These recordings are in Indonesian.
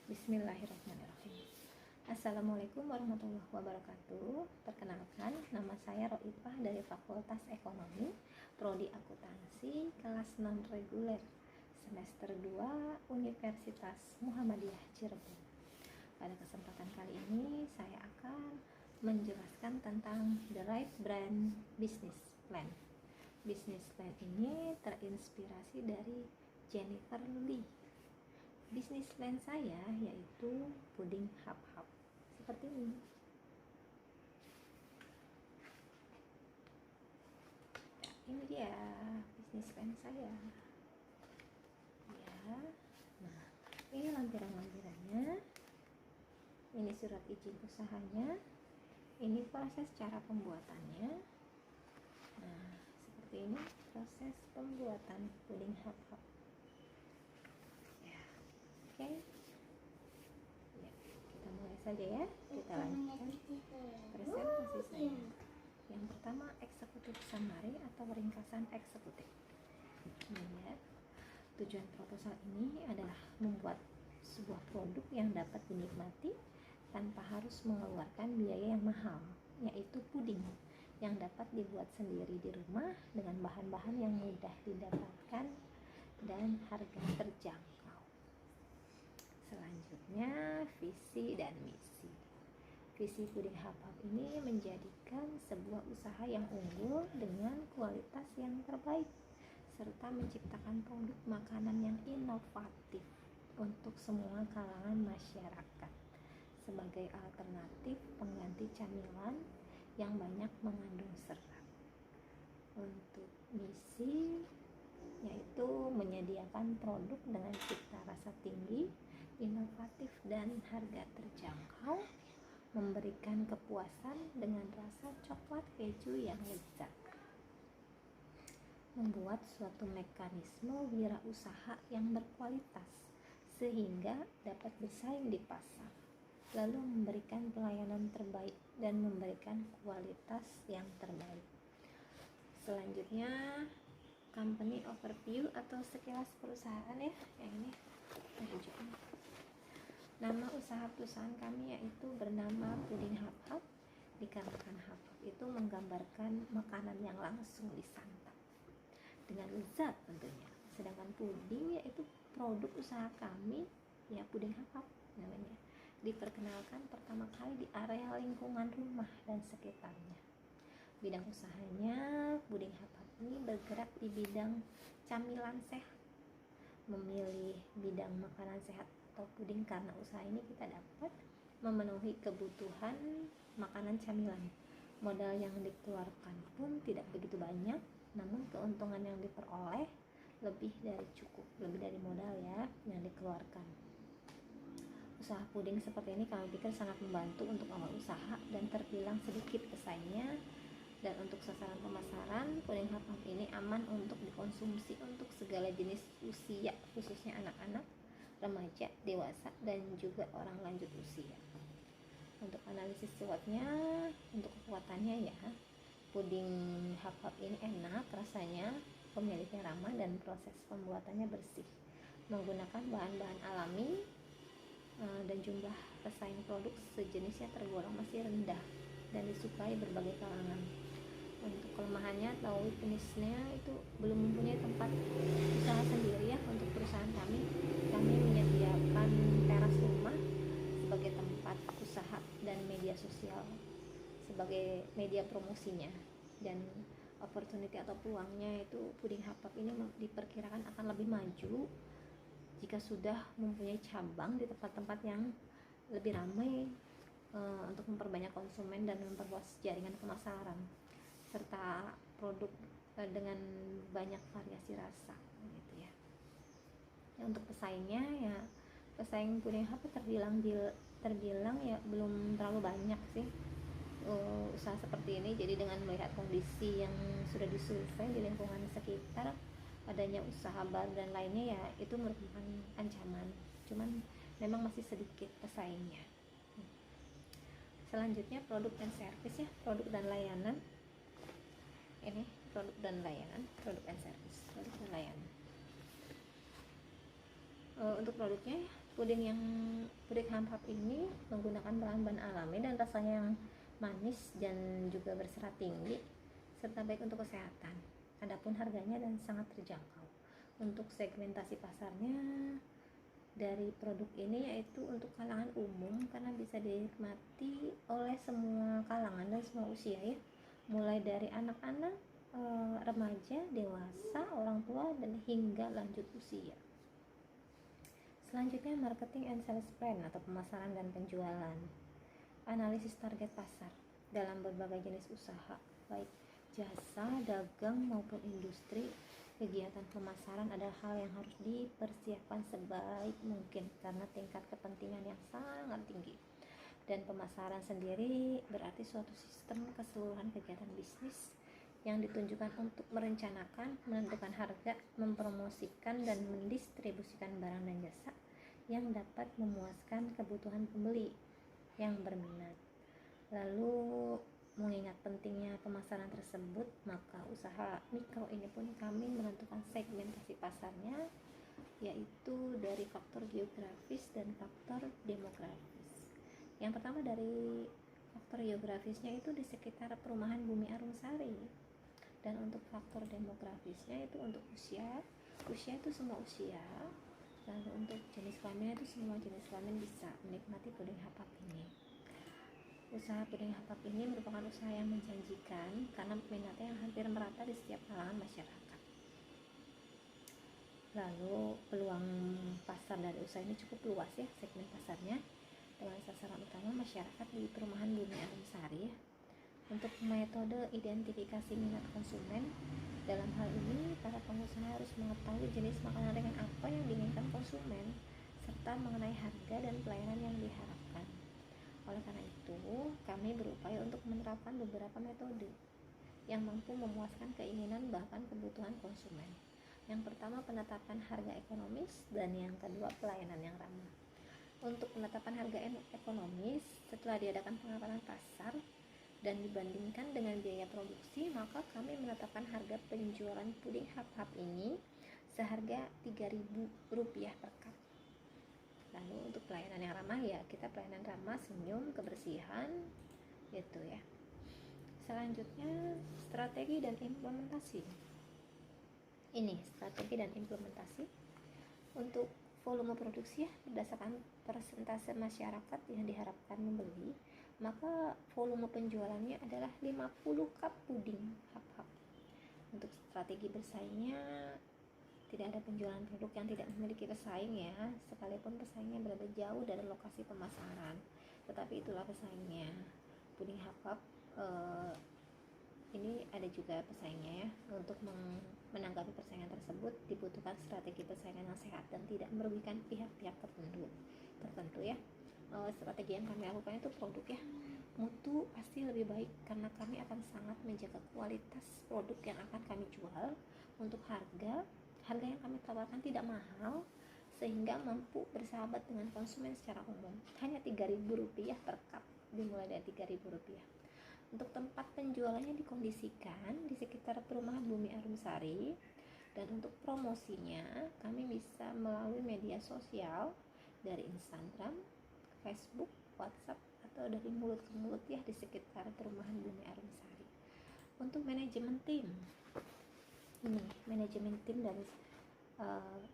Bismillahirrahmanirrahim. Assalamualaikum warahmatullahi wabarakatuh. Perkenalkan, nama saya Roifah dari Fakultas Ekonomi, Prodi Akuntansi, kelas non reguler, semester 2, Universitas Muhammadiyah Cirebon. Pada kesempatan kali ini, saya akan menjelaskan tentang The Right Brand Business Plan. Business plan ini terinspirasi dari Jennifer Lee. Bisnis plan saya yaitu puding hap-hap seperti ini. Ya, ini dia bisnis plan saya. Ya, nah ini lampiran-lampirannya. Ini surat izin usahanya. Ini proses cara pembuatannya. Nah, seperti ini proses pembuatan puding hap-hap. Oke, ya, kita mulai saja ya. Kita lanjutkan presentasi saya. Yang pertama, eksekutif summary atau ringkasan eksekutif. Lihat, tujuan proposal ini adalah membuat sebuah produk yang dapat dinikmati tanpa harus mengeluarkan biaya yang mahal, yaitu puding yang dapat dibuat sendiri di rumah dengan bahan-bahan yang mudah didapatkan dan harga terjangkau. Selanjutnya, visi dan misi. Visi puding hap-hap ini menjadikan sebuah usaha yang unggul dengan kualitas yang terbaik, serta menciptakan produk makanan yang inovatif untuk semua kalangan masyarakat sebagai alternatif pengganti camilan yang banyak mengandung serat. Untuk misi yaitu menyediakan produk dengan cita rasa tinggi, inovatif dan harga terjangkau, memberikan kepuasan dengan rasa coklat keju yang lezat, membuat suatu mekanisme wirausaha yang berkualitas sehingga dapat bersaing di pasar, lalu memberikan pelayanan terbaik dan memberikan kualitas yang terbaik. Selanjutnya, company overview atau sekilas perusahaan ya, yang ini tunjukkan. Nama usaha perusahaan kami yaitu bernama Puding Hap-hap, dikarenakan hap-hap itu menggambarkan makanan yang langsung disantap dengan lezat tentunya. Sedangkan puding yaitu produk usaha kami, ya puding hap-hap namanya, diperkenalkan pertama kali di area lingkungan rumah dan sekitarnya. Bidang usahanya, puding hap-hap ini bergerak di bidang camilan sehat. Memilih bidang makanan sehat atau puding karena usaha ini kita dapat memenuhi kebutuhan makanan camilan. Modal yang dikeluarkan pun tidak begitu banyak, namun keuntungan yang diperoleh lebih dari cukup, lebih dari modal ya yang dikeluarkan. Usaha puding seperti ini kami pikir sangat membantu untuk awal usaha dan terbilang sedikit pesaingnya. Dan untuk sasaran pemasaran, puding hap-hap ini aman untuk dikonsumsi untuk segala jenis usia, khususnya anak-anak, remaja, dewasa, dan juga orang lanjut usia. Untuk analisis SWOT-nya, untuk kekuatannya ya, puding hap-hap ini enak rasanya, pemiliknya ramah, dan proses pembuatannya bersih, menggunakan bahan-bahan alami, dan jumlah pesaing produk sejenisnya tergolong masih rendah dan disukai berbagai kalangan. Untuk kelemahannya atau weakness-nya itu belum mempunyai tempat usaha sendiri ya. Untuk perusahaan kami menyediakan teras rumah sebagai tempat usaha dan media sosial sebagai media promosinya, dan opportunity atau peluangnya itu puding hap-hap ini diperkirakan akan lebih maju jika sudah mempunyai cabang di tempat-tempat yang lebih ramai, untuk memperbanyak konsumen dan memperluas jaringan pemasaran, serta produk dengan banyak variasi rasa gitu ya. Untuk pesaingnya ya, pesaing puding hap terbilang ya belum terlalu banyak sih usaha seperti ini. Jadi dengan melihat kondisi yang sudah disurvei di lingkungan sekitar, adanya usaha baru dan lainnya ya itu merupakan ancaman, cuman memang masih sedikit pesaingnya. Selanjutnya produk dan service ya, produk dan layanan. Ini produk dan layanan, produk and service, produk dan layanan. Untuk produknya puding hap-hap ini menggunakan bahan-bahan alami dan rasanya yang manis dan juga berserat tinggi serta baik untuk kesehatan. Adapun harganya dan sangat terjangkau. Untuk segmentasi pasarnya dari produk ini yaitu untuk kalangan umum karena bisa dinikmati oleh semua kalangan dan semua usia ya, mulai dari anak-anak, remaja, dewasa, orang tua dan hingga lanjut usia. Selanjutnya marketing and sales plan atau pemasaran dan penjualan. Analisis target pasar dalam berbagai jenis usaha baik jasa, dagang maupun industri. Kegiatan pemasaran adalah hal yang harus dipersiapkan sebaik mungkin karena tingkat kepentingan yang sangat tinggi. Dan pemasaran sendiri berarti suatu sistem keseluruhan kegiatan bisnis yang ditunjukkan untuk merencanakan, menentukan harga, mempromosikan dan mendistribusikan barang dan jasa yang dapat memuaskan kebutuhan pembeli yang berminat. Lalu mengingat pentingnya pemasaran tersebut, maka usaha mikro ini pun kami menentukan segmentasi pasarnya yaitu dari faktor geografis dan faktor demografis. Yang pertama dari faktor geografisnya itu di sekitar perumahan Bumi Arumsari, dan untuk faktor demografisnya itu untuk usia itu semua usia. Lalu untuk jenis kelamin itu semua jenis kelamin bisa menikmati puding hap-hap ini. Usaha puding hap-hap ini merupakan usaha yang menjanjikan karena minatnya yang hampir merata di setiap kalangan masyarakat. Lalu peluang pasar dari usaha ini cukup luas ya, segmen pasarnya dengan sasaran utama masyarakat di perumahan Bumi Arumsari ya. Untuk metode identifikasi minat konsumen, dalam hal ini para pengusaha harus mengetahui jenis makanan ringan apa yang diinginkan konsumen serta mengenai harga dan pelayanan yang diharapkan. Oleh karena itu, kami berupaya untuk menerapkan beberapa metode yang mampu memuaskan keinginan bahkan kebutuhan konsumen. Yang pertama, penetapan harga ekonomis, dan yang kedua, pelayanan yang ramah. Untuk penetapan harga ekonomis, setelah diadakan pengamatan pasar dan dibandingkan dengan biaya produksi, maka kami menetapkan harga penjualan puding hap-hap ini seharga Rp3.000 per cup. Lalu untuk pelayanan yang ramah ya, kita pelayanan ramah, senyum, kebersihan gitu ya. Selanjutnya strategi dan implementasi. Ini strategi dan implementasi untuk volume produksi ya, berdasarkan persentase masyarakat yang diharapkan membeli, maka volume penjualannya adalah 50 cup puding hap-hap. Untuk strategi bersaingnya, tidak ada penjualan produk yang tidak memiliki pesaing ya, sekalipun pesaingnya berada jauh dari lokasi pemasaran, tetapi itulah pesaingnya. Puding hap-hap ini ada juga pesaingnya ya. Untuk menanggapi persaingan tersebut dibutuhkan strategi persaingan yang sehat dan tidak merugikan pihak-pihak tertentu ya. Strategi yang kami lakukan itu produk ya, mutu pasti lebih baik karena kami akan sangat menjaga kualitas produk yang akan kami jual. Untuk harga yang kami tawarkan tidak mahal sehingga mampu bersahabat dengan konsumen secara umum, hanya Rp3.000 per cup, dimulai dari Rp3.000. Untuk tempat penjualannya dikondisikan di sekitar perumahan Bumi Arumsari, dan untuk promosinya kami bisa melalui media sosial dari Instagram, Facebook, WhatsApp, atau dari mulut ke mulut ya di sekitar perumahan Bumi Arumsari. Untuk manajemen tim, ini manajemen tim dari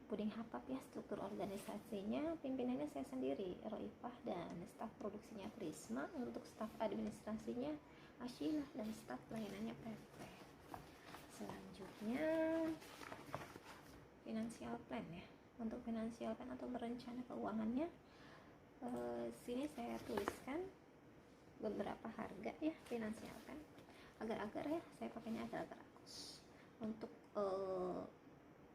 puding hap-hap ya, struktur organisasinya pimpinannya saya sendiri, Roifah, dan staf produksinya Prisma. Untuk staf administrasinya Asyilah dan staf pelayanannya PP. Selanjutnya financial plan ya. Untuk financial plan atau berencana keuangannya, sini saya tuliskan beberapa harga ya financial plan. Agar-agar ya, saya pakainya agar-agar Akos. Untuk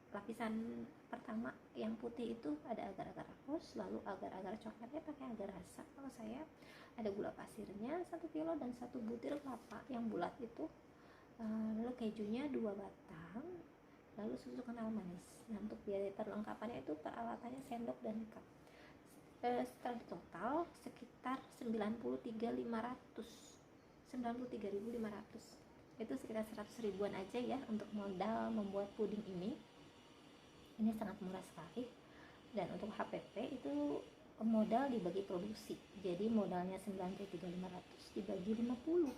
lapisan pertama yang putih itu ada agar-agar Akos, lalu agar-agar coklatnya pakai agar rasa. Kalau saya ada gula pasirnya 1 kilo dan 1 butir kelapa yang bulat itu, lalu kejunya 2 batang, lalu susu kental manis. Nah, untuk biaya perlengkapannya itu peralatannya sendok dan cup. Setelah total sekitar 93.500, itu sekitar 100 ribuan aja ya untuk modal membuat puding ini sangat murah sekali. Dan untuk HPP itu modal dibagi produksi, jadi modalnya 93.500 dibagi 50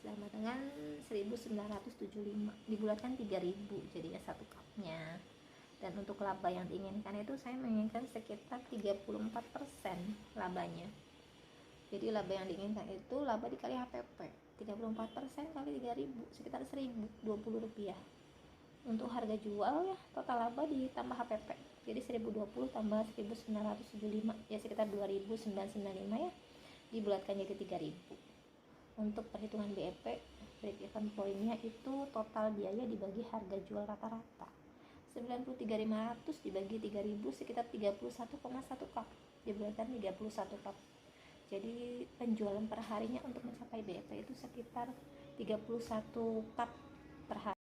sama dengan 1975, dibulatkan 3000 jadinya satu cupnya. Dan untuk laba yang diinginkan itu saya menginginkan sekitar 34% labanya. Jadi laba yang diinginkan itu laba dikali HPP, 34% kali 3000 sekitar 1020 rupiah. Untuk harga jual ya total laba ditambah HPP, jadi 1020 tambah 1975 ya sekitar 2995 ya, dibulatkan jadi 3000. Untuk perhitungan BEP, break-even pointnya itu total biaya dibagi harga jual rata-rata 93.500 dibagi 3000 sekitar 31,1 cup, dibulatkan 31 cup. Jadi penjualan per harinya untuk mencapai BEP itu sekitar 31 cup per hari.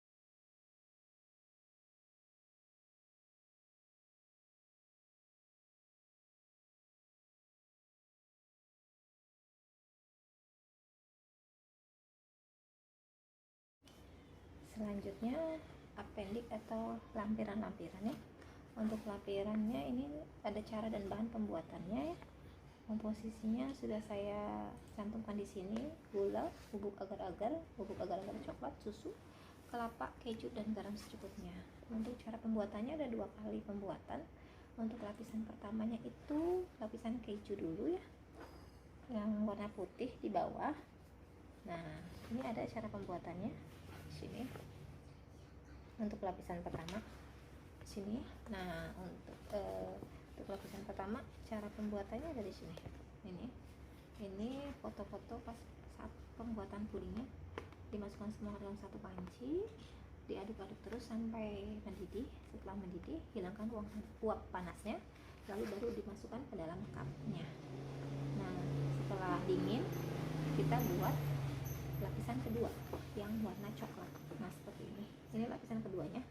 Selanjutnya appendix atau lampiran-lampiran ya. Untuk lampirannya ini ada cara dan bahan pembuatannya ya. Komposisinya sudah saya cantumkan di sini: gula, bubuk agar-agar coklat, susu, kelapa, keju, dan garam secukupnya. Untuk cara pembuatannya ada 2 kali pembuatan. Untuk lapisan pertamanya itu lapisan keju dulu ya, yang warna putih di bawah. Nah, ini ada cara pembuatannya di sini. Untuk lapisan pertama di sini. Nah, untuk lapisan pertama cara pembuatannya ada di sini. Ini foto-foto pas saat pembuatan pudingnya. Dimasukkan semua dalam satu panci, diaduk-aduk terus sampai mendidih. Setelah mendidih, hilangkan uap panasnya, lalu baru dimasukkan ke dalam cupnya. Nah, setelah dingin kita buat lapisan kedua yang warna coklat. Nah, seperti ini. Ini lapisan keduanya.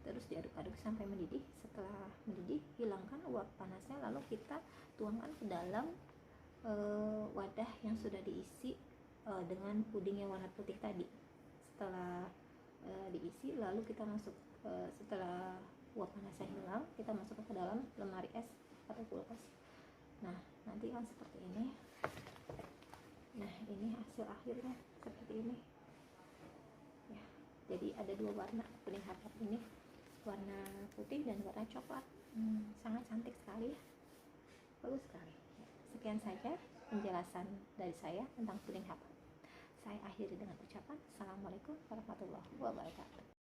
Terus diaduk-aduk sampai mendidih. Setelah mendidih, hilangkan uap panasnya, lalu kita tuangkan ke dalam wadah yang sudah diisi dengan puding yang warna putih tadi. Setelah diisi, lalu kita masuk, setelah uap panasnya hilang, kita masukkan ke dalam lemari es atau kulkas. Nah, nanti kan seperti ini. Nah, ini hasil akhirnya seperti ini ya. Jadi ada 2 warna puding hard rock ini, warna putih dan warna coklat. Sangat cantik sekali ya, bagus sekali ya. Sekian saja penjelasan dari saya tentang puding hard rock. Saya akhiri dengan ucapan Assalamualaikum warahmatullahi wabarakatuh.